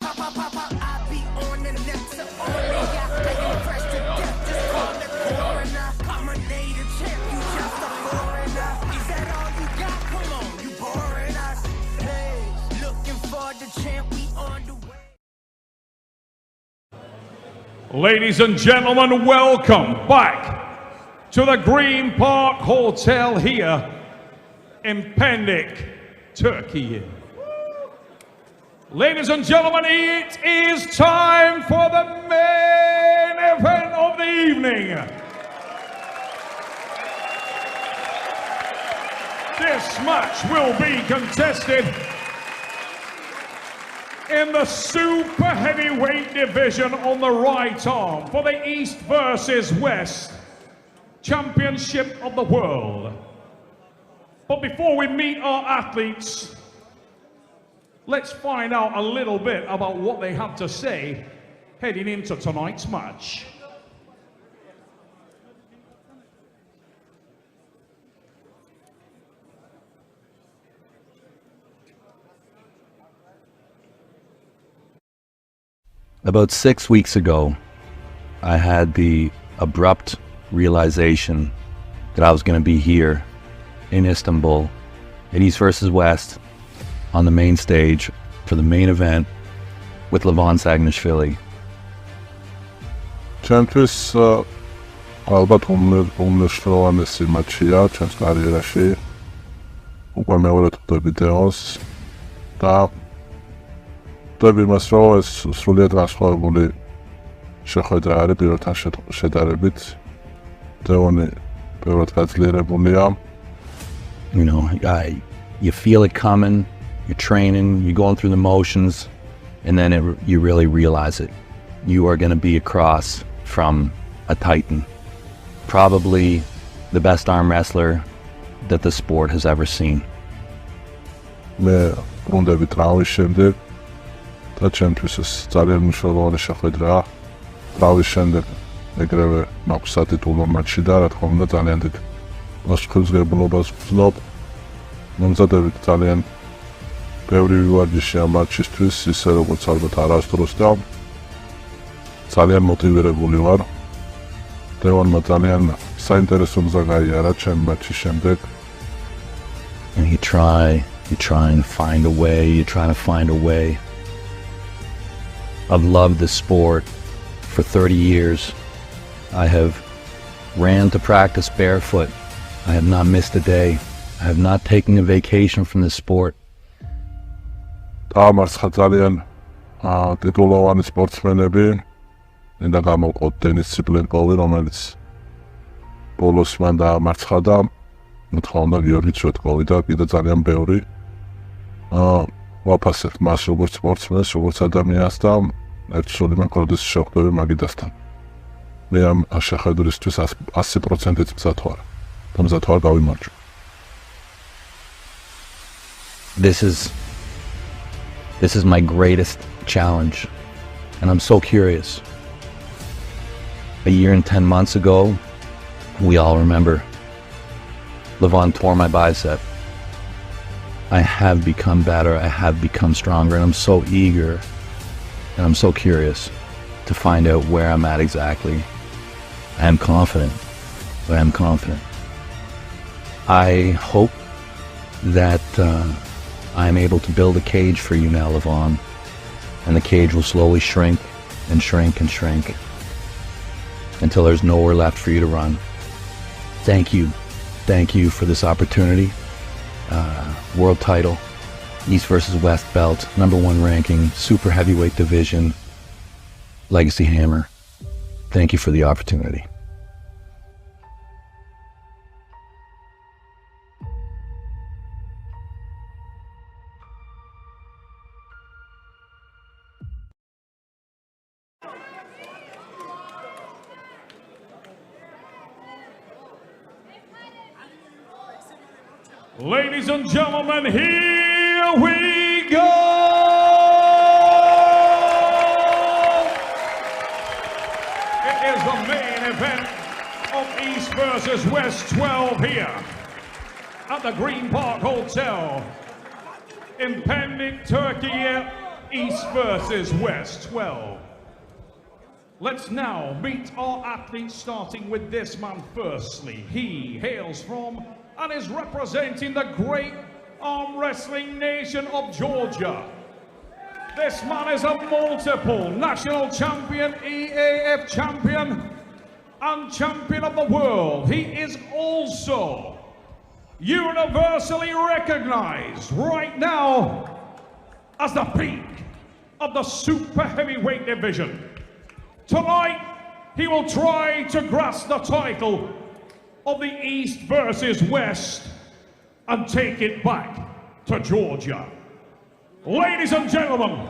I be on the next on the yacht, I am fresh to death. Just call the coroner. Carbonated champ, you just a foreigner. Is that all you got? Come on, you boring us. Hey, looking for the champ, we on the way. Ladies and gentlemen, welcome back to the Green Park Hotel here in Pendik, Turkey. Ladies and gentlemen, it is time for the main event of the evening. This match will be contested in the super heavyweight division on the right arm for the East versus West Championship of the World. But before we meet our athletes, let's find out a little bit about what they have to say heading into tonight's match. About 6 weeks ago, I had the abrupt realization that I was going to be here in Istanbul at East versus West on the main stage for the main event with Levan Saginashvili. ჩემთვის ალბათ უმნიშვნელოვანესი მატჩია ჩემს კარიერაში. უკვე მეორედ ვხვდები დეონს და ვხვდები მას, რომ ეს სრულიად განსხვავებული შეხვედრა არის პირველთან შედარებით. დეონი პირველად გაძლიერებულია. You know, you feel it coming. You're training, you're going through the motions, and then you really realize it. You are going to be across from a titan. Probably the best arm wrestler that the sport has ever seen. მე ბრუნდები ტრავმის შემდეგ და ჩემთვის ეს ძალიან მნიშვნელოვანი შეხვედრაა. ტრავმის შემდეგ ეგრევე მაქვს სატიტულო მატჩი და რა თქმა უნდა ძალიან დიდ მოსახლეობას ვგზნობ. მომზადებით ძალიან ბევრი ვარჯიში ამ მატჩისთვის, ისე როგორც ალბათ არასდროს და ძალიან მოტივირებული ვარ. დევონმა ძალიან საინტერესო მზა გაიარა ჩემ მატჩის შემდეგ. And you try and find a way. I've loved this sport for 30 years. I have ran to practice barefoot. I have not missed a day. I have not taken a vacation from this sport. დაამარცხა ძალიან ტიტულოვანი სპორტსმენები. მინდა გამოვყოთ დენის ციპლენკოვი, რომელიც ბოლოს მან დაამარცხა და რა თქმა უნდა გიორგი ჩოტკოვი და კიდე ძალიან ბევრი. ვაფასებ მას როგორც სპორტსმენს, როგორც ადამიანს და ერთსული მაკროდის შეხვდები მაგიდასთან. მე ამ შეხვედრისთვის 100%-ით მზად ვარ. და მზად ვარ გავიმარჯვო. This is my greatest challenge, and I'm so curious. A year and 10 months ago, we all remember, Levan tore my bicep. I have become better, I have become stronger, and I'm so eager, and I'm so curious to find out where I'm at exactly. I am confident. I hope that I'm able to build a cage for you now, Levan, and the cage will slowly shrink and shrink and shrink until there's nowhere left for you to run. Thank you for this opportunity. World title, East versus West belt, #1 ranking, super heavyweight division, legacy hammer. Thank you for the opportunity. Ladies and gentlemen, here we go! It is the main event of East versus West 12 here at the Green Park Hotel in Pendik, Turkey. East versus West 12. Let's now meet our athletes, starting with this man firstly. He hails from and is representing the great arm wrestling nation of Georgia. This man is a multiple national champion, EAF champion, and champion of the world. He is also universally recognized right now as the peak of the super heavyweight division. Tonight, he will try to grasp the title of the East versus West and take it back to Georgia. Ladies and gentlemen,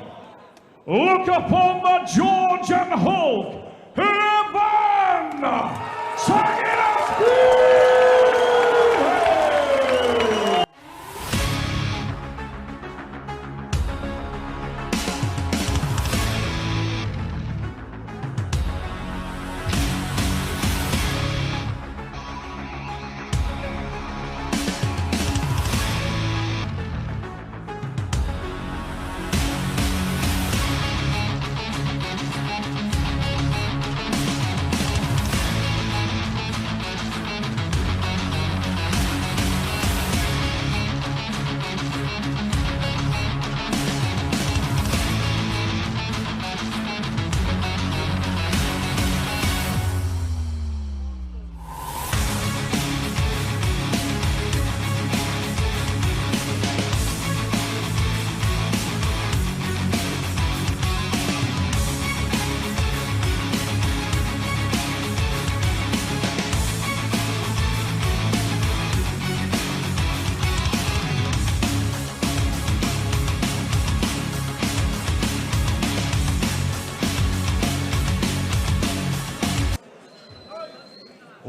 look upon the Georgian Hulk, Levan! Saginashvili-east!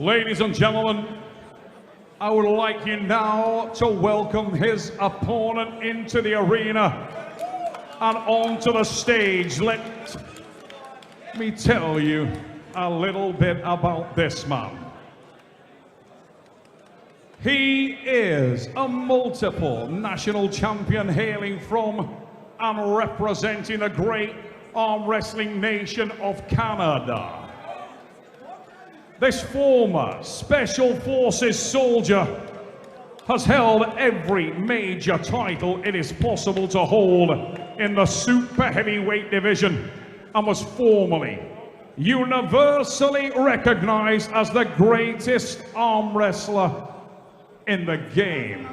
Ladies and gentlemen, I would like you now to welcome his opponent into the arena and onto the stage. Let me tell you a little bit about this man. He is a multiple national champion hailing from and representing the great arm wrestling nation of Canada. This former Special Forces soldier has held every major title it is possible to hold in the super heavyweight division and was formerly universally recognized as the greatest arm wrestler in the game.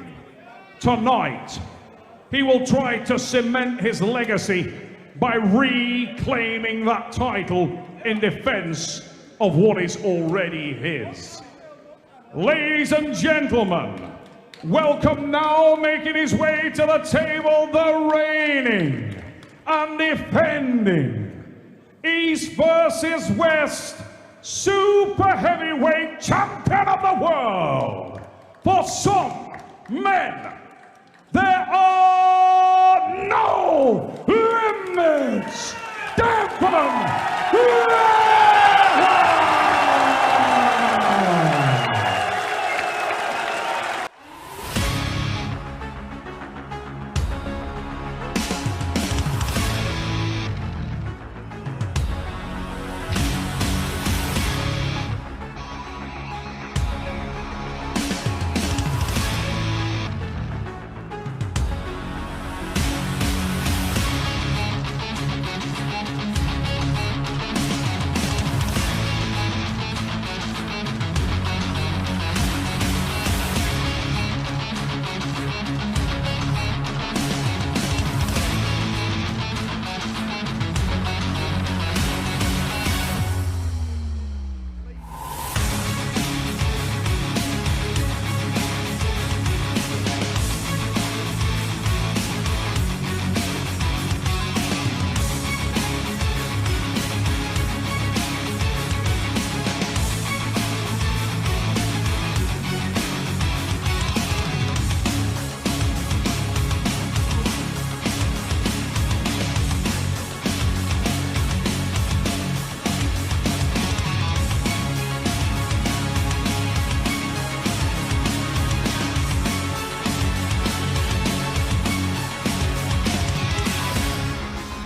Tonight, he will try to cement his legacy by reclaiming that title in defense of what is already his. Ladies and gentlemen, welcome now, making his way to the table, the reigning and defending East versus West super heavyweight champion of the world. For some men, there are no limits. Devon!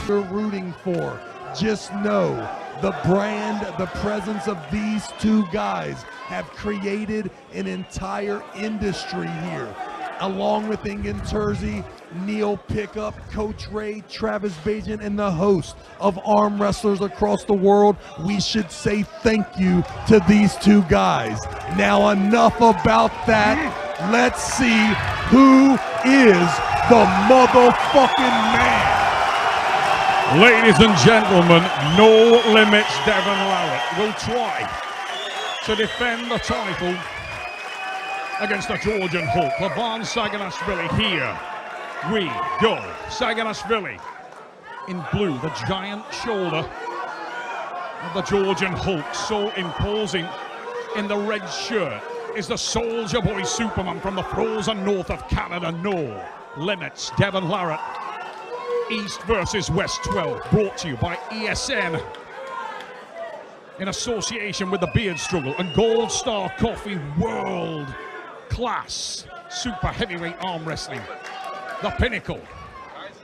you're rooting for. Just know the brand, the presence of these two guys have created an entire industry here. Along with Ingen Terzi, Neil Pickup, Coach Ray, Travis Bajan, and the host of arm wrestlers across the world, we should say thank you to these two guys. Now enough about that. Let's see who is the motherfucking man. Ladies and gentlemen, No Limits Devon Larratt will try to defend the title against the Georgian Hulk, Levan Saginashvili. Here we go. Saginashvili in blue, the giant shoulder of the Georgian Hulk, so imposing. In the red shirt is the Soldier Boy Superman from the frozen north of Canada. No Limits Devon Larratt, East versus West 12, brought to you by ESN in association with the Beard Struggle and Gold Star Coffee. World class super heavyweight arm wrestling, the pinnacle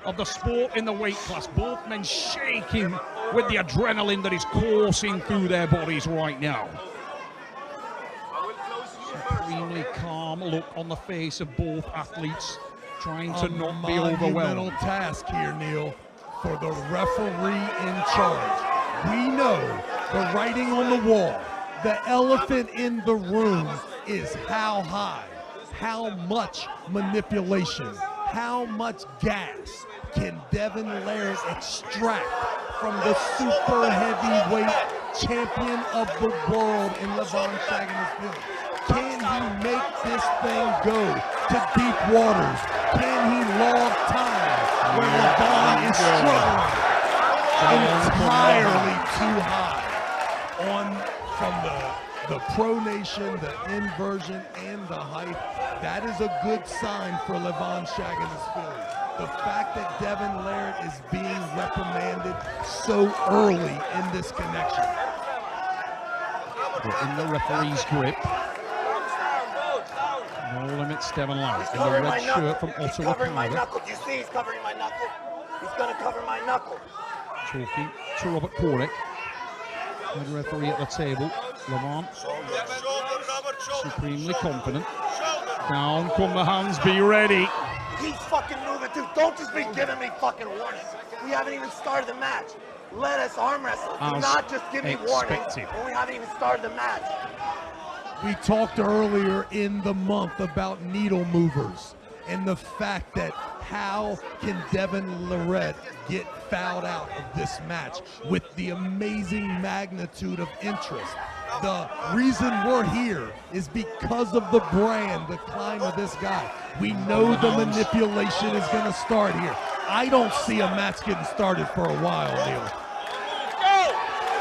of the sport in the weight class. Both men shaking with the adrenaline that is coursing through their bodies right now. Supremely calm look on the face of both athletes, trying to not be overwhelmed. Monumental task here, Neil, for the referee in charge. We know the writing on the wall, the elephant in the room is how high, how much manipulation, how much gas can Devon Larratt extract from the super heavyweight champion of the world in Levan Saginashvili? Can he make this thing go to deep waters? Can he log time where Levan is struggling entirely too high from the pronation, the inversion, and the height? That is a good sign for Levan Saginashvili. The fact that Devon Larratt is being reprimanded so early in this connection. We're in the referee's grip. No Limits Devon Larratt in the red shirt from Ottawa, Canada. Do you see he's covering my knuckle? He's gonna cover my knuckle. Talking to Robert Korek, head referee at the table. Levan, supremely confident. Down come the hands, be ready. He's fucking moving too. Don't just be giving me fucking warnings. We haven't even started the match. Let us arm wrestle. Do not just give me warnings when we haven't even started the match. We talked earlier in the month about needle movers and the fact that how can Devon Larratt get fouled out of this match with the amazing magnitude of interest. The reason we're here is because of the brand, the climb of this guy. We know the manipulation is going to start here. I don't see a match getting started for a while, Neil.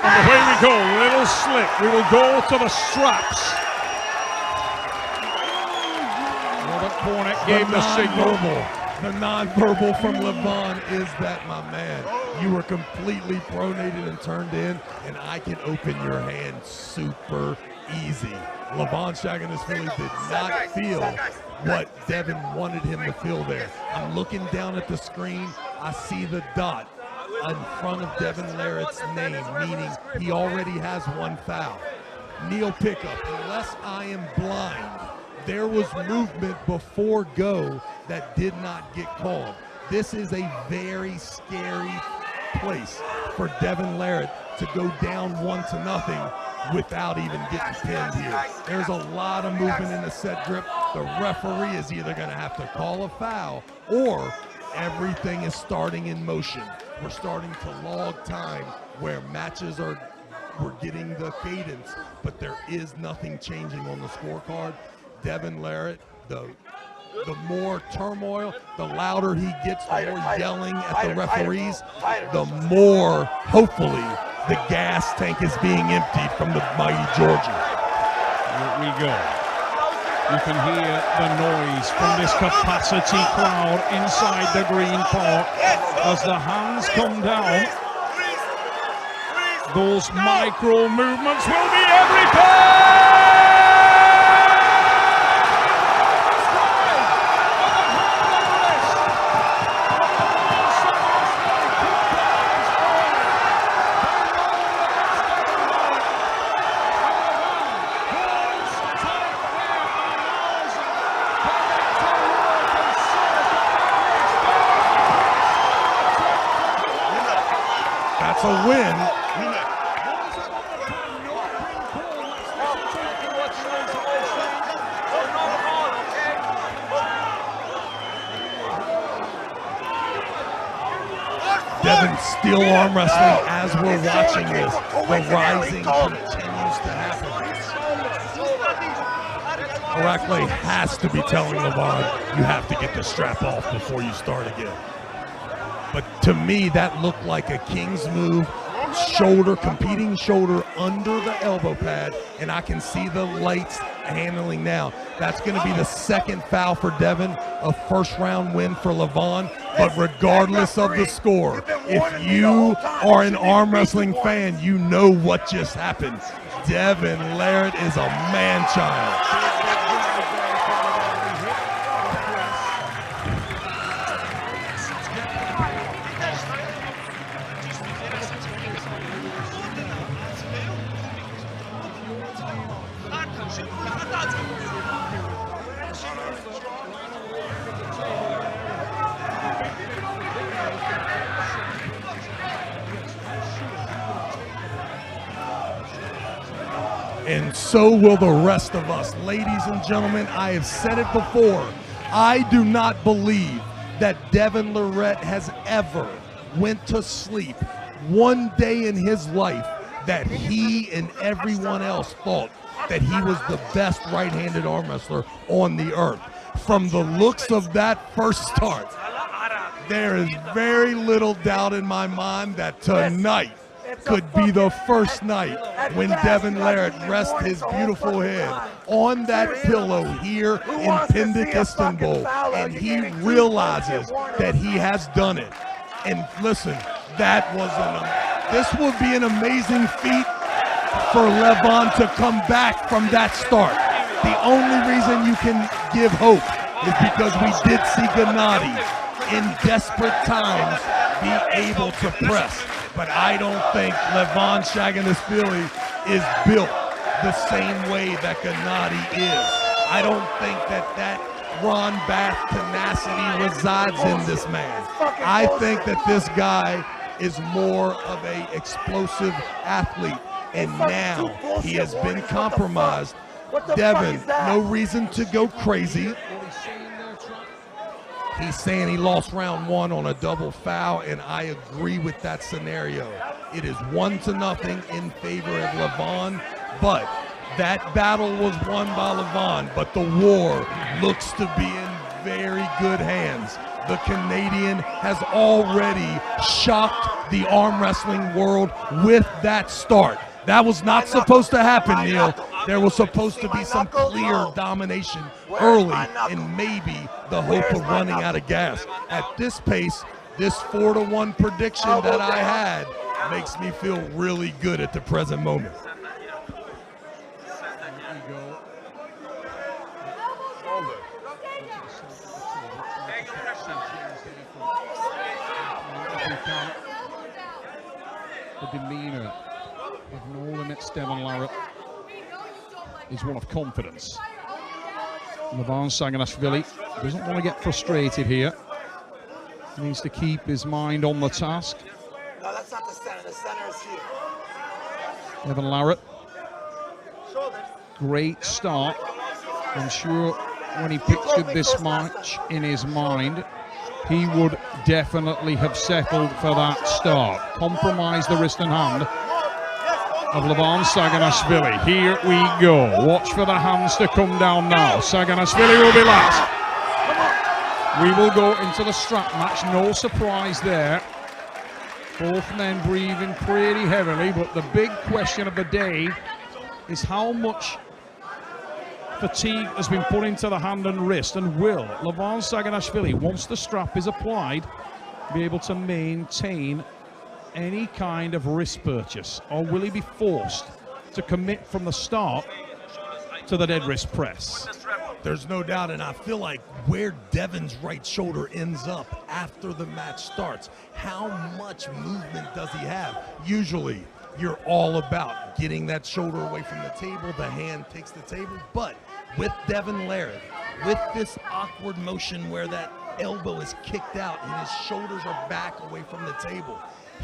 And away we go, little slip. We will go to the straps. Robert Korek gave the signal. The non-verbal from Levan is that, my man, you were completely pronated and turned in, and I can open your hand super easy. Levan Saginashvili did not feel what Devon wanted him to feel there. I'm looking down at the screen. I see the dot in front of Devon Larratt's name, meaning he already has one foul. Neil Pickup, unless I am blind, there was movement before go that did not get called. This is a very scary place for Devon Larratt to go down 1-0 without even getting pinned here. There's a lot of movement in the set grip. The referee is either going to have to call a foul or everything is starting in motion. We're starting to log time where matches we're getting the cadence, but there is nothing changing on the scorecard. Devon Larratt, the more turmoil, the louder he gets, the more yelling at the referees, the more, hopefully, the gas tank is being emptied from the mighty Georgia. Here we go. You can hear the noise from this capacity crowd inside the Green Park as the hands come down. Those micro movements will be everything! That's a win. Devon still arm wrestling as we're watching this. The rising continues to happen. Orakle has to be telling Levan, you have to get the strap off before you start again. But to me, that looked like a King's move. Shoulder, competing shoulder under the elbow pad, and I can see the lights handling now. That's going to be the second foul for Devon, a first-round win for Levan. But regardless of the score, if you are an arm wrestling fan, you know what just happened. Devon Larratt is a man-child. And so will the rest of us. Ladies and gentlemen, I have said it before. I do not believe that Devon Larratt has ever went to sleep one day in his life that he and everyone else thought that he was the best right-handed arm wrestler on the earth. From the looks of that first start, there is very little doubt in my mind that tonight could be the first night when Devon Larratt rests his beautiful head on that pillow here in Pendik, Istanbul, and he realizes that he has done it. And listen, that was this would be an amazing feat for Levan to come back from that start. The only reason you can give hope is because we did see Gennady in desperate times be able to press. But I don't think Levan saginashvili is built the same way that Gennady is. I don't think that Ron Bath tenacity resides in this man. I think that this guy is more of an explosive athlete, and now he has been compromised. Devon, no reason to go crazy. He's saying he lost round one on a double foul, and I agree with that scenario. It is 1-0 in favor of Levan, but that battle was won by Levan, but the war looks to be in very good hands. The Canadian has already shocked the arm wrestling world with that start. That was not supposed to happen, Neil. There was supposed to be some clear domination early and maybe the hope of running out of gas. At this pace, this 4-1 prediction that I had makes me feel really good at the present moment. The demeanor of No Limits Devon Larratt is one of confidence. Levan saginashvili doesn't want to get frustrated here. He needs to keep his mind on the task. No, that's not the center. The center is here. Devon Larratt, great start. I'm sure when he pictured this match in his mind, he would definitely have settled for that start. Compromise the wrist and hand of Levan saginashvili. Here we go. Watch for the hands to come down now. Saginashvili will be last. We will go into the strap match. No surprise there. Both men breathing pretty heavily, but the big question of the day is how much fatigue has been put into the hand and wrist, and will Levan saginashvili, once the strap is applied, be able to maintain any kind of wrist purchase, or will he be forced to commit from the start to the dead wrist press? There's no doubt, and I feel like where Devon's right shoulder ends up after the match starts, how much movement does he have? Usually, you're all about getting that shoulder away from the table, the hand takes the table, but with Devon Larratt, with this awkward motion where that elbow is kicked out and his shoulders are back away from the table.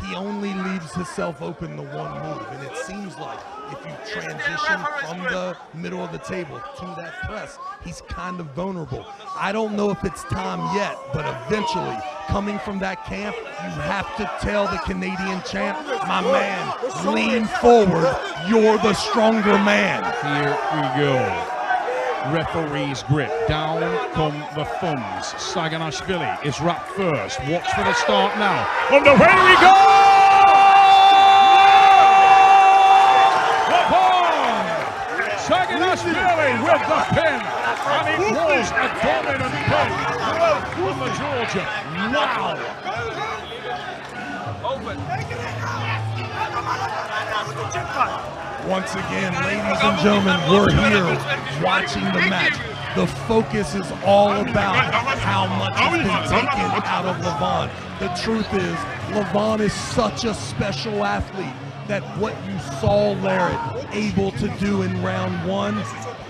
He only leaves himself open to one move, and it seems like if you transition from the middle of the table to that press, he's kind of vulnerable. I don't know if it's time yet, but eventually, coming from that camp, you have to tell the Canadian champ, my man, lean forward, you're the stronger man. Here we go. Referee's grip. Down come the thumbs. Saginashvili is wrapped first. Watch for the start now. Underway we go! Levan! Saginashvili with the pin. And it was a dominant pin from the Georgia. Wow! Once again, ladies and gentlemen, we're here watching the match. The focus is all about how much has been taken out of Levan. The truth is, Levan is such a special athlete that what you saw Larratt able to do in round one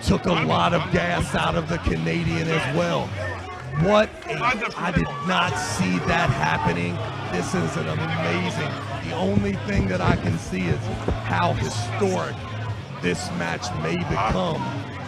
took a lot of gas out of the Canadian as well. I did not see that happening. This is an amazing. The only thing that I can see is how historic this match may become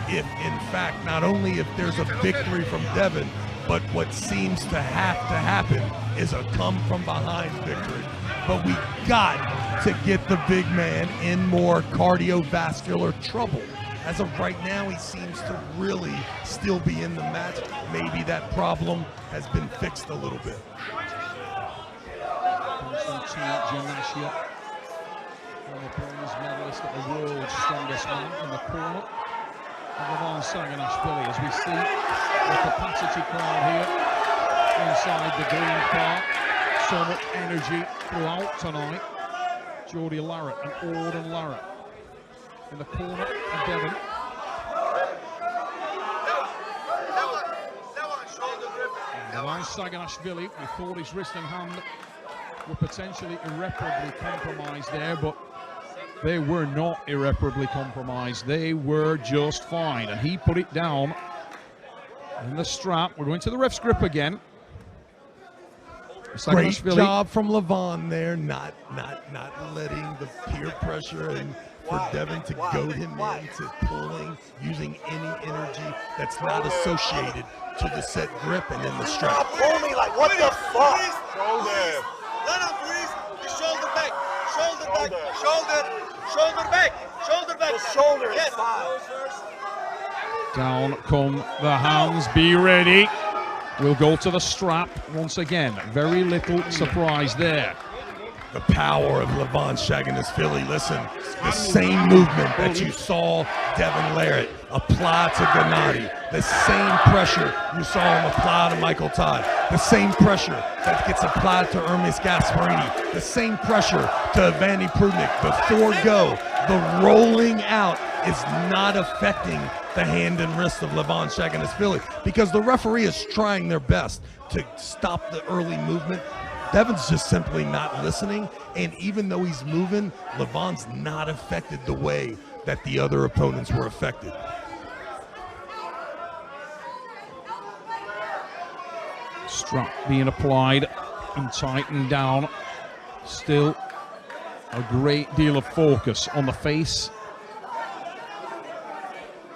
if, in fact, not only if there's a victory from Devon, but what seems to have to happen is a come-from-behind victory. But we got to get the big man in more cardiovascular trouble. As of right now, he seems to really still be in the match. Maybe that problem has been fixed a little bit. Gymnasia, former bronze medalist at the world's strongest man in the corner. Levan Saginashvili, as we see the capacity crowd here inside the green part. So much energy throughout tonight. Jody Larratt and Auden Larratt in the corner of Devon. Levan Saginashvili, we thought his wrist and hand were potentially irreparably compromised there, but they were not irreparably compromised. They were just fine, and he put it down in the strap. We're going to the ref's grip again. Great job from Levan there, not letting the peer pressure and for Devon to goad him into pulling, using any energy that's not associated to the set grip and in the strap. Pull me like, what the fuck? Let him breathe. His shoulder back, shoulder back, shoulder back, shoulder back. The shoulder is fine. Down come the hands, be ready. We'll go to the strap once again. Very little surprise there. The power of Levan Saginashvili. Listen, the same movement that you saw Devon Larratt apply to Gennady, the same pressure you saw him apply to Michael Todd, the same pressure that gets applied to Hermes Gasparini, the same pressure to Evander Prudnik. Before go, the rolling out is not affecting the hand and wrist of Levan Saginashvili because the referee is trying their best to stop the early movement. Devon's just simply not listening, and even though he's moving, Levan's not affected the way that the other opponents were affected. Strap being applied and tightened down. Still a great deal of focus on the face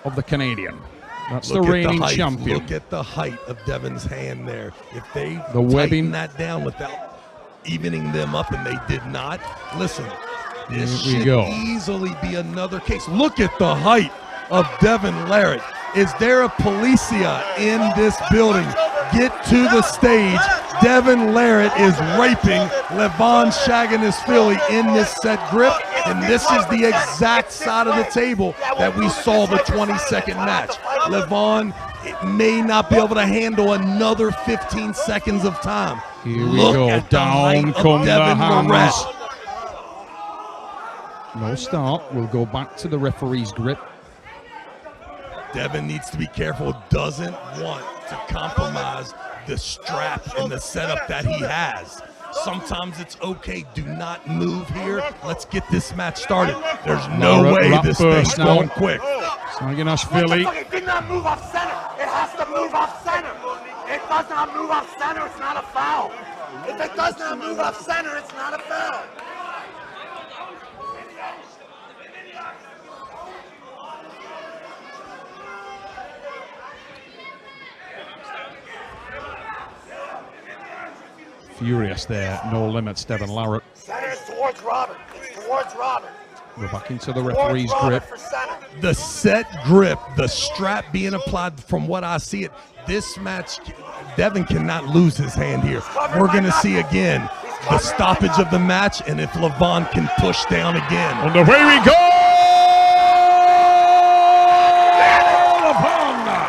of the Canadian. That's the reigning champion. Look at the height of Devon's hand there. If they tighten that down without evening them up, and they did not, listen, this should easily be another case. Look at the height of Devon Larratt. Is there a policia in this building? Get to the stage. Devon Larratt is raping Levan Saginashvili in this set grip, and this is the exact side of the table that we saw the 22nd match. Levan may not be able to handle another 15 seconds of time. Here we go. Down come the hands. No start. We'll go back to the referee's grip. Devon needs to be careful, doesn't want to compromise the strap and the setup that he has. Sometimes it's okay, do not move here. Let's get this match started. There's no way this thing's going quick. Saginashvili. It did not move off center. It has to move off center. It does not move off center, it's not a foul. If it does not move off center, it's not a foul. Furious there, no limits, Devon Larratt. Center is towards Robert. It's towards Robert. We're back into the referee's grip. The set grip, the strap being applied from what I see it. This match, Devon cannot lose his hand here. We're going to see again the stoppage of the match and if Levan can push down again. And away we go! Levan!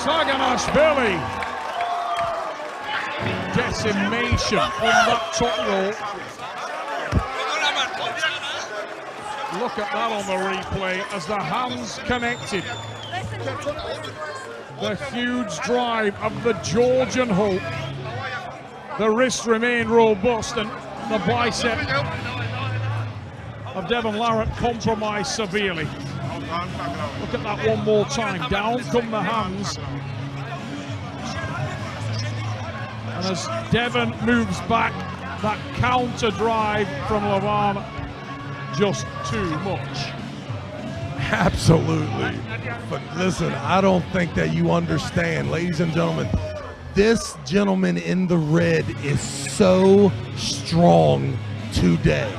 Saginashvili. Decimation on that top row. Look at that on the replay as the hands connected. The huge drive of the Georgian Hulk. The wrist remained robust and the bicep of Devon Larratt compromised severely. Look at that one more time. Down come the hands. And as Devon moves back, that counter drive from Levan, just too much. Absolutely. But listen, I don't think that you understand, ladies and gentlemen. This gentleman in the red is so strong today.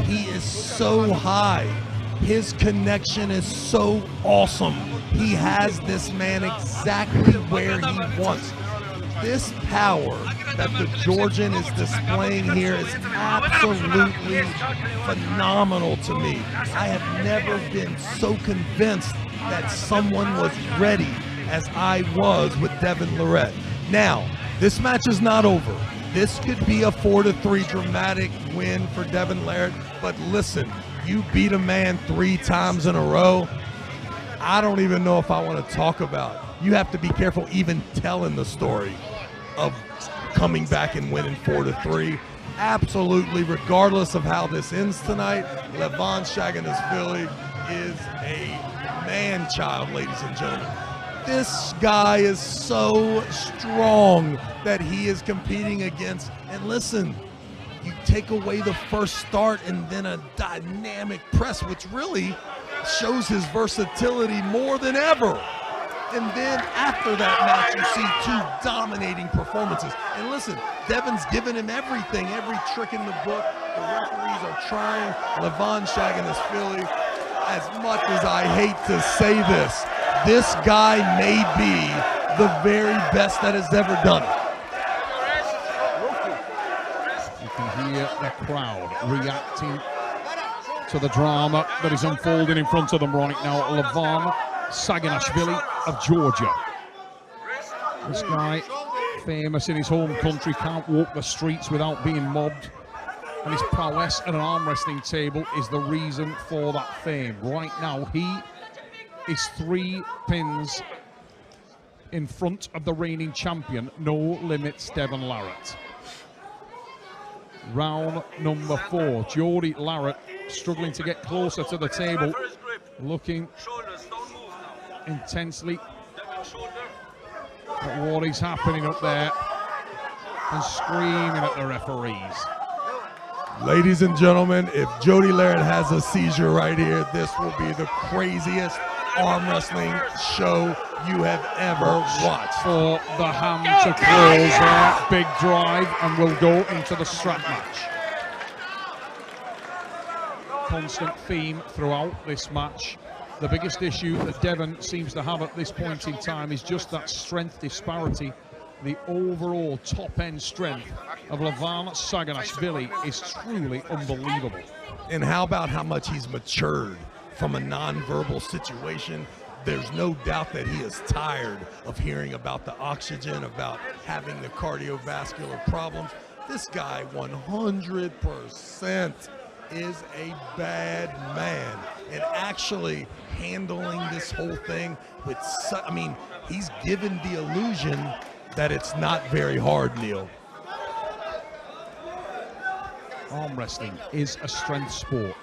He is so high. His connection is so awesome. He has this man exactly where he wants. This power that the Georgian is displaying here is absolutely phenomenal to me. I have never been so convinced that someone was ready as I was with Devon Larratt. Now, this match is not over. This could be a 4-3 dramatic win for Devon Larratt, but listen, you beat a man 3 times in a row. I don't even know if I want to talk about it. You have to be careful even telling the story of coming back and winning 4-3. Absolutely, regardless of how this ends tonight, Levan Saginashvili is a man-child, ladies and gentlemen. This guy is so strong that he is competing against. And listen, you take away the first start and then a dynamic press, which really shows his versatility more than ever. And then after that match, you see 2 dominating performances. And listen, Devon's given him everything, every trick in the book. The referees are trying. Levan Saginashvili, as much as I hate to say this guy may be the very best that has ever done it. You can hear the crowd reacting to the drama that is unfolding in front of them right now. Levan Saginashvili of Georgia. This guy, famous in his home country, can't walk the streets without being mobbed. And his prowess at an arm wrestling table is the reason for that fame. Right now, he is 3 pins in front of the reigning champion, No Limits Devon Larratt. Round number 4, Jody Larratt struggling to get closer to the table, looking intensely at what is happening up there and screaming at the referees. Ladies and gentlemen, if Jody Larratt has a seizure right here, this will be the craziest arm wrestling show you have ever watched. For the hand to close there, big drive, and we'll go into the strap match. Constant theme throughout this match. The biggest issue that Devon seems to have at this point in time is just that strength disparity. The overall top-end strength of Levan Saginashvili is truly unbelievable. And how about how much he's matured from a non-verbal situation? There's no doubt that he is tired of hearing about the oxygen, about having the cardiovascular problems. This guy 100% is a bad man, and actually handling this whole thing with I mean, he's given the illusion that it's not very hard, Neil. Arm wrestling is a strength sport,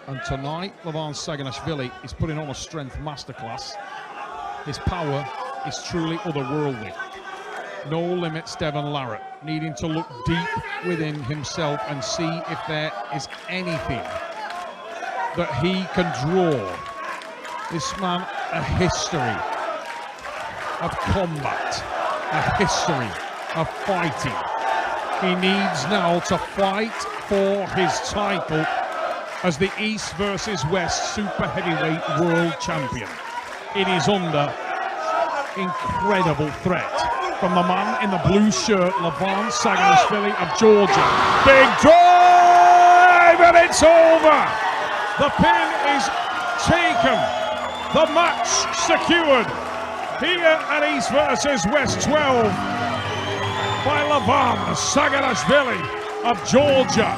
and tonight Levan Saginashvili is putting on a strength masterclass. His power is truly otherworldly. No limits, Devon Larratt, needing to look deep within himself and see if there is anything that he can draw. This man, a history of combat, a history of fighting. He needs now to fight for his title as the East versus West Super Heavyweight World Champion. It is under incredible threat from the man in the blue shirt, Levan Saginashvili of Georgia. Big drive, and it's over. The pin is taken. The match secured here at East versus West 12 by Levan Saginashvili of Georgia.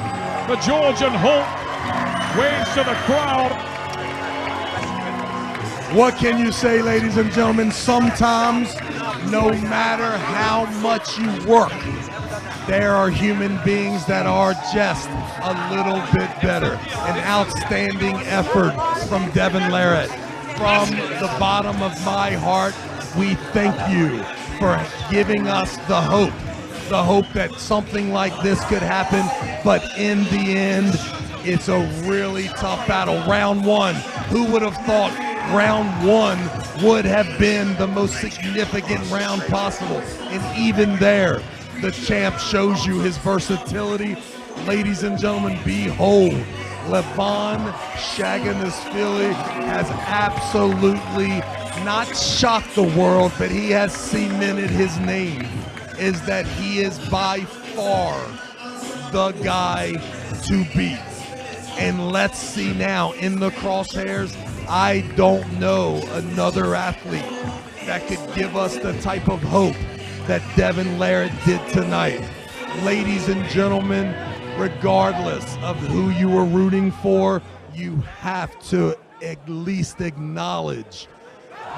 The Georgian Hulk waves to the crowd. What can you say, ladies and gentlemen? Sometimes, no matter how much you work, there are human beings that are just a little bit better. An outstanding effort from Devon Larratt. From the bottom of my heart, we thank you for giving us the hope that something like this could happen. But in the end, it's a really tough battle. Round one, who would have thought round one would have been the most significant round possible? And even there, the champ shows you his versatility. Ladies and gentlemen, behold, Levan Saginashvili has absolutely not shocked the world, but he has cemented his name, is that he is by far the guy to beat. And let's see now, in the crosshairs, I don't know another athlete that could give us the type of hope that Devon Larratt did tonight. Ladies and gentlemen, regardless of who you were rooting for, you have to at least acknowledge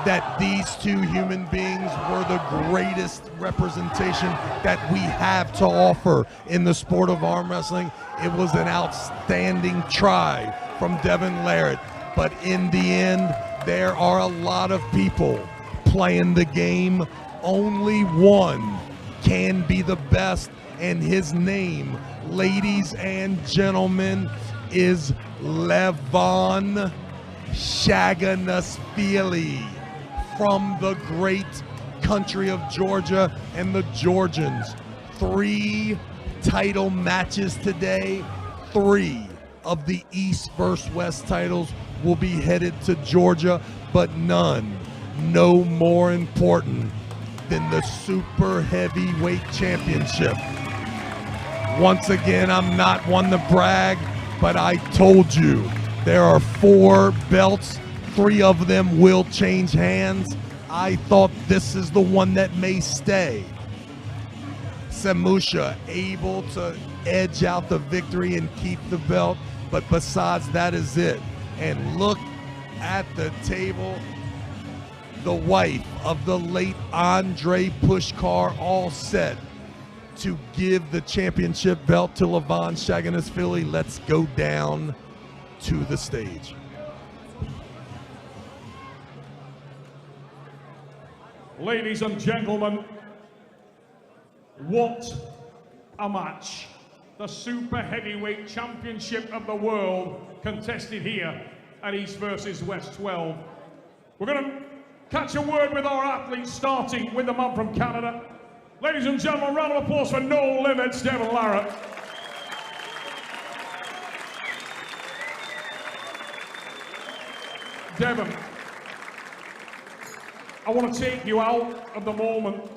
that these two human beings were the greatest representation that we have to offer in the sport of arm wrestling. It was an outstanding try from Devon Larratt, but in the end, there are a lot of people playing the game. Only one can be the best, and his name, ladies and gentlemen, is Levan Saginashvili from the great country of Georgia and the Georgians. 3 title matches today. 3 of the East versus West titles will be headed to Georgia, but none no more important than the Super Heavyweight Championship. Once again, I'm not one to brag, but I told you there are 4 belts. 3 of them will change hands. I thought this is the one that may stay. Samusha able to edge out the victory and keep the belt, but besides that is it. And look at the table. The wife of the late Andre Pushkar, all set to give the championship belt to Levan Saginashvili. Let's go down to the stage. Ladies and gentlemen, what a match. The Super Heavyweight Championship of the World contested here at East versus West 12. We're going to catch a word with our athletes, starting with the man from Canada. Ladies and gentlemen, round of applause for No Limits, Devon Larratt. Devon, I want to take you out of the moment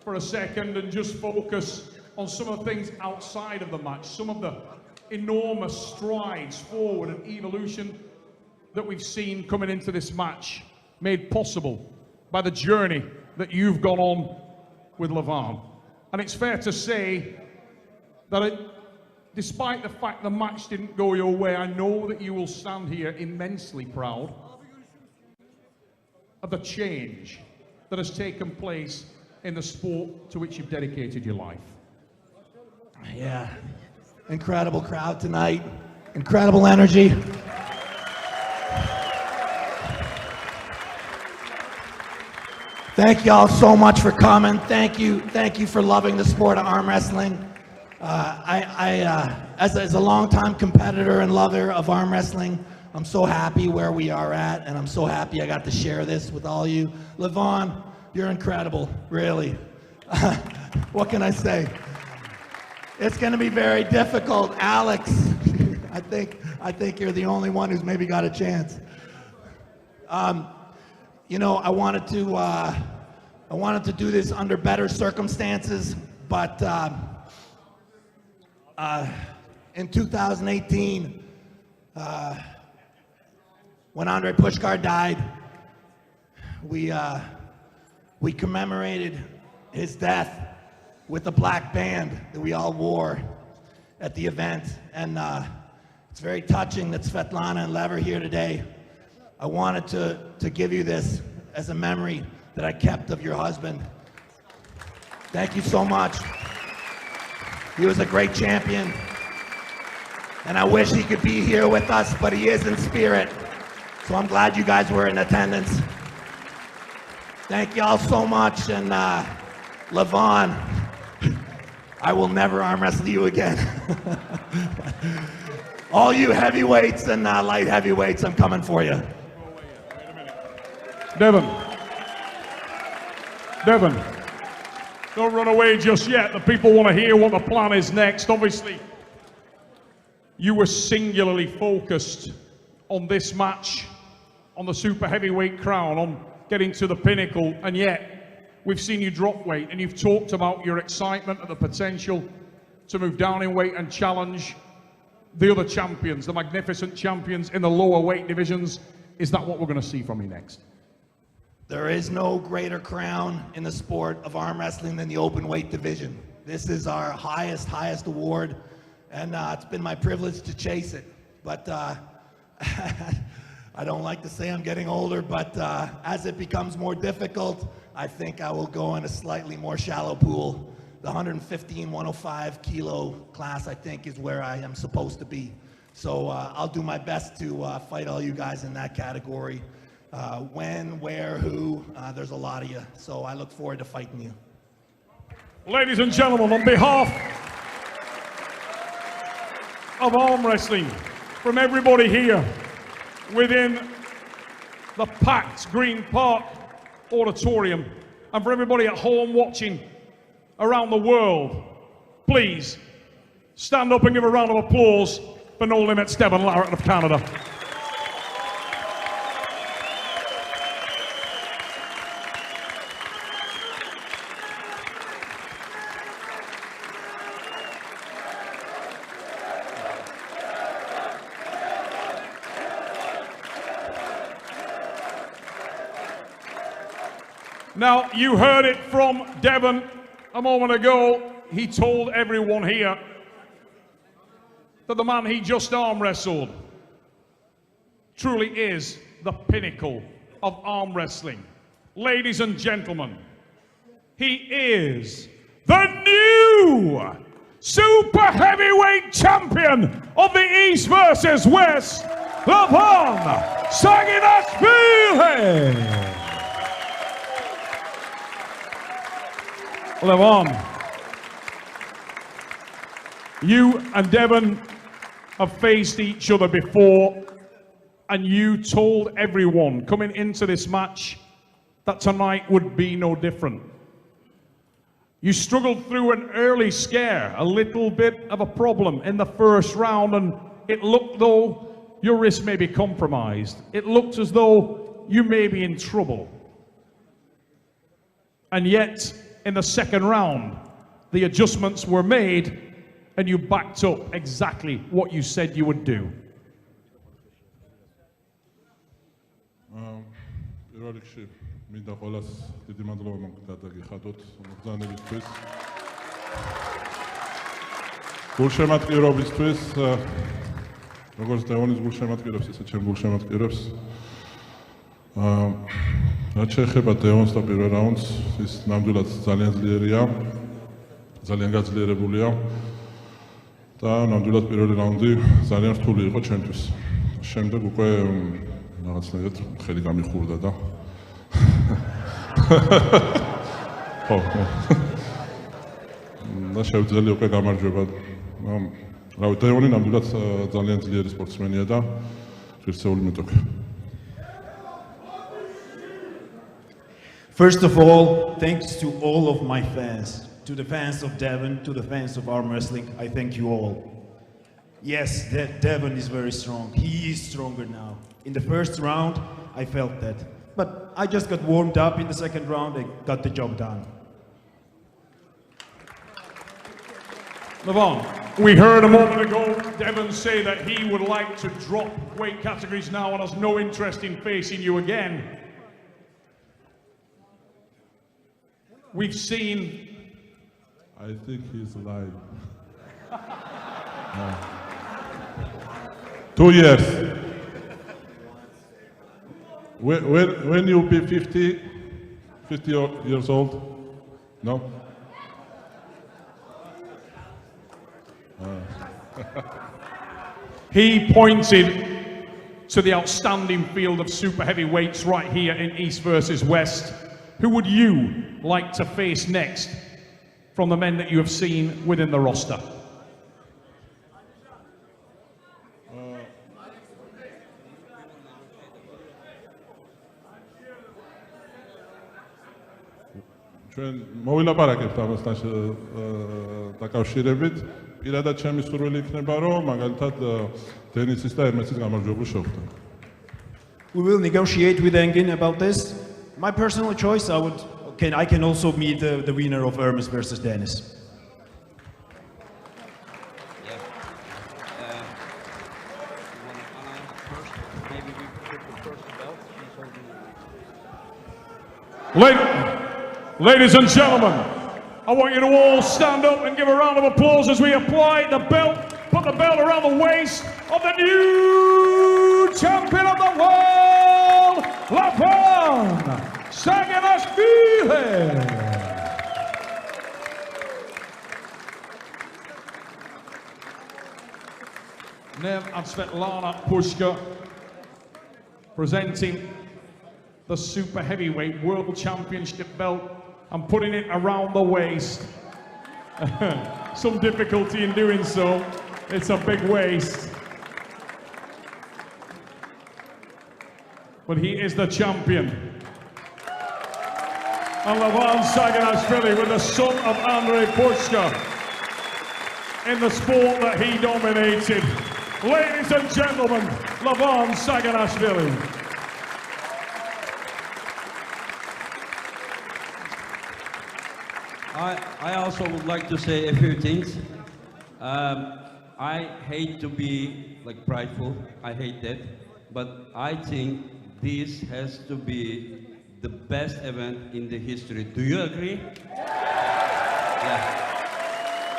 for a second and just focus on some of the things outside of the match, some of the enormous strides forward and evolution that we've seen coming into this match, made possible by the journey that you've gone on with Levan. And it's fair to say that despite the fact the match didn't go your way, I know that you will stand here immensely proud of the change that has taken place in the sport to which you've dedicated your life. Yeah, incredible crowd tonight, incredible energy. Thank you all so much for coming. Thank you for loving the sport of arm wrestling. As a longtime competitor and lover of arm wrestling, I'm so happy where we are at, and I'm so happy I got to share this with all you. Levan, you're incredible, really. What can I say? It's going to be very difficult. Alex, I think you're the only one who's maybe got a chance. You know, I wanted to do this under better circumstances, but in 2018, when Andre Pushkar died, we commemorated his death with a black band that we all wore at the event, and it's very touching that Svetlana and Lev are here today. I wanted to give you this as a memory that I kept of your husband. Thank you so much. He was a great champion, and I wish he could be here with us, but he is in spirit. So I'm glad you guys were in attendance. Thank you all so much, and Levan, I will never arm wrestle you again. All you heavyweights and light heavyweights, I'm coming for you. Devon, don't run away just yet. The people want to hear what the plan is next. Obviously, you were singularly focused on this match, on the super heavyweight crown, on getting to the pinnacle, and yet we've seen you drop weight, and you've talked about your excitement and the potential to move down in weight and challenge the other champions, the magnificent champions in the lower weight divisions. Is that what we're going to see from you next? There is no greater crown in the sport of arm wrestling than the open weight division. This is our highest award, and it's been my privilege to chase it. But I don't like to say I'm getting older, but as it becomes more difficult, I think I will go in a slightly more shallow pool. The 115, 105 kilo class, I think, is where I am supposed to be. So I'll do my best to fight all you guys in that category. When, where, who, there's a lot of you. So I look forward to fighting you. Ladies and gentlemen, on behalf of arm wrestling, from everybody here within the packed Green Park Auditorium, and for everybody at home watching around the world, please stand up and give a round of applause for No Limits Devon Larratt of Canada. Now, you heard it from Devon a moment ago. He told everyone here that the man he just arm wrestled truly is the pinnacle of arm wrestling. Ladies and gentlemen, he is the new super heavyweight champion of the East versus West, Devon Saginashvili. Levan, you and Devon have faced each other before, and you told everyone coming into this match that tonight would be no different. You struggled through an early scare, a little bit of a problem in the first round, and it looked though your wrist may be compromised. It looked as though you may be in trouble. And yet, in the second round, the adjustments were made and you backed up exactly what you said you would do. რაც შეეხება დევონს და პირველ რაუნდს, ის ნამდვილად ძალიან ძლიერია, ძალიან გაძლიერებულია და ნამდვილად პირველი რაუნდი ძალიან რთული იყო ჩემთვის. შემდეგ უკვე რაღაცნაირად ხელი გამიხურდა და ხო. და შევძლელი უკვე გამარჯვება. რავი, დევონი ნამდვილად ძალიან ძლიერი სპორტსმენია და ღირსეული მეტოქი. First of all, thanks to all of my fans, to the fans of Devon, to the fans of arm wrestling, I thank you all. Yes, Devon is very strong. He is stronger now. In the first round, I felt that. But I just got warmed up in the second round and got the job done. Levan, we heard a moment ago Devon say that he would like to drop weight categories now and has no interest in facing you again. We've seen... I think he's lying. 2 years. When you be 50 years old, no? He pointed to the outstanding field of super heavyweights right here in East versus West. Who would you like to face next from the men that you have seen within the roster? ჩვენ მოვილაპარაკებთ ამასთან დაკავშირებით. პირადად ჩემი სურვილი იქნება, რომ მაგალითად დენისის და ერმესის გამარჯვებული შევხვდე. We will negotiate with Engin about this. My personal choice, I can also meet the winner of Hermes versus Dennis. Ladies and gentlemen, I want you to all stand up and give a round of applause as we apply the belt, put the belt around the waist of the new champion of the world, Levan, Saginashvili. Nev and Svetlana Pushka presenting the super heavyweight world championship belt and putting it around the waist. Some difficulty in doing so. It's a big waist. But he is the champion. And Levan Saginashvili with the son of Andrei Pushka in the sport that he dominated. Ladies and gentlemen, Levan Saginashvili. I also would like to say a few things. I hate to be like prideful, I hate that, but I think this has to be the best event in the history. Do you agree? Yeah.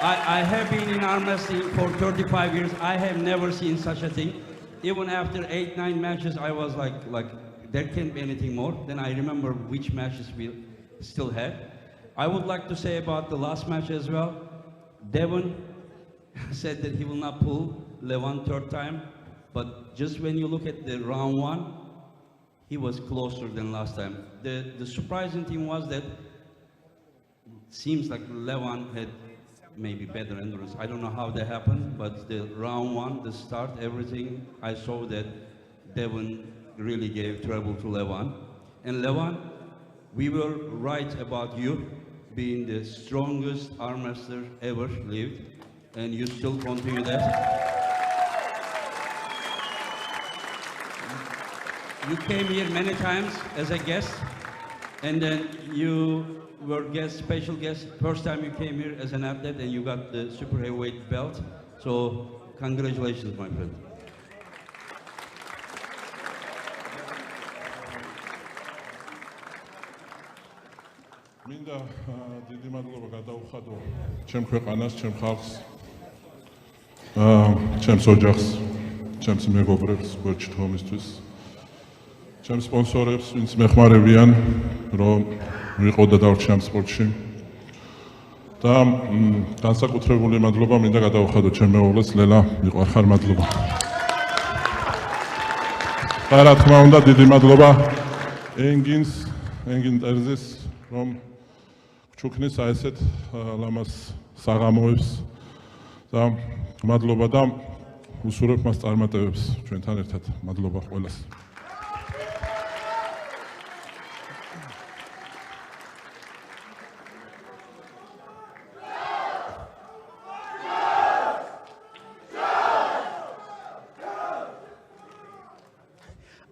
I have been in arm wrestling for 35 years. I have never seen such a thing. Even after 8-9 matches, I was like there can't be anything more. Then I remember which matches we still had. I would like to say about the last match as well. Devon said that he will not pull Levan third time, but just when you look at the round one, he was closer than last time. The surprising thing was that it seems like Levan had maybe better endurance. I don't know how that happened, but the round one, the start, everything, I saw that Devon really gave trouble to Levan. And Levan, we were right about you being the strongest arm wrestler ever lived, and you still continue that. You came here many times as a guest, and then you were special guest. First time you came here as an athlete, and you got the super heavyweight belt. So congratulations, my friend. მინდა დიდი მადლობა გადაუხადო ჩემ ქვეყანას, ჩემ ხალხს, ჩემს ოჯახს, ჩემს მეგობრებს გვერდში თომისთვის, ჩემს სპონსორებს, ვინც მეხმარებიან, რომ ვიყო და დავრჩი ამ სპორტში. და განსაკუთრებული მადლობა მინდა გადაუხადო ჩემ მეუღლეს ლელა, მიყვარხარ მადლობა. და რა თქმა უნდა დიდი მადლობა ენგინს ენგინ წერზის, რომ ჩუქნის აი ესეთ ლამას საღამოებს და მადლობა და უსურვებ მას წარმატებებს ჩვენთან ერთად. მადლობა ყველას.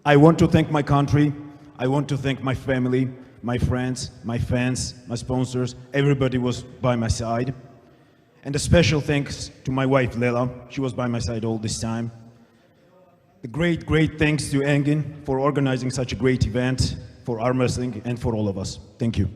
I want to thank my country. I want to thank my family, my friends, my fans, my sponsors. Everybody was by my side. And a special thanks to my wife, Lela. She was by my side all this time. A great, great thanks to Engin for organizing such a great event for arm wrestling and for all of us. Thank you.